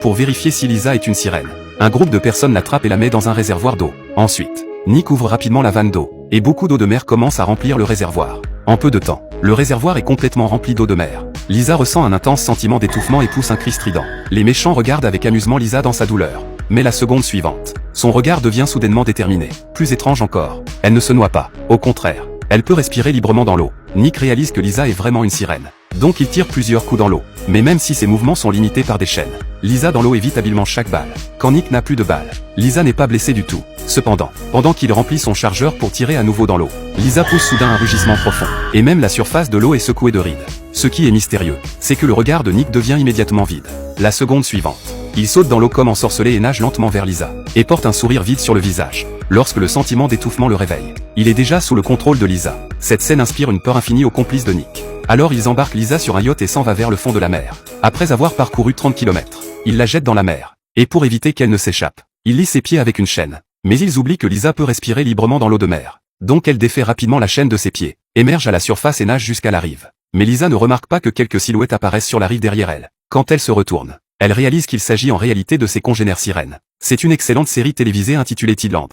pour vérifier si Lisa est une sirène. Un groupe de personnes l'attrape et la met dans un réservoir d'eau. Ensuite, Nick ouvre rapidement la vanne d'eau, et beaucoup d'eau de mer commence à remplir le réservoir. En peu de temps, le réservoir est complètement rempli d'eau de mer. Lisa ressent un intense sentiment d'étouffement et pousse un cri strident. Les méchants regardent avec amusement Lisa dans sa douleur. Mais la seconde suivante, son regard devient soudainement déterminé. Plus étrange encore, elle ne se noie pas. Au contraire, elle peut respirer librement dans l'eau. Nick réalise que Lisa est vraiment une sirène. Donc il tire plusieurs coups dans l'eau. Mais même si ses mouvements sont limités par des chaînes, Lisa dans l'eau évite habilement chaque balle. Quand Nick n'a plus de balles, Lisa n'est pas blessée du tout. Cependant, pendant qu'il remplit son chargeur pour tirer à nouveau dans l'eau, Lisa pousse soudain un rugissement profond. Et même la surface de l'eau est secouée de rides. Ce qui est mystérieux, c'est que le regard de Nick devient immédiatement vide. La seconde suivante, il saute dans l'eau comme ensorcelé et nage lentement vers Lisa, et porte un sourire vide sur le visage. Lorsque le sentiment d'étouffement le réveille, il est déjà sous le contrôle de Lisa. Cette scène inspire une peur infinie aux complices de Nick. Alors ils embarquent Lisa sur un yacht et s'en va vers le fond de la mer. Après avoir parcouru 30 km, ils la jettent dans la mer. Et pour éviter qu'elle ne s'échappe, ils lient ses pieds avec une chaîne. Mais ils oublient que Lisa peut respirer librement dans l'eau de mer. Donc elle défait rapidement la chaîne de ses pieds, émerge à la surface et nage jusqu'à la rive. Mais Lisa ne remarque pas que quelques silhouettes apparaissent sur la rive derrière elle. Quand elle se retourne, elle réalise qu'il s'agit en réalité de ses congénères sirènes. C'est une excellente série télévisée intitulée Tidland.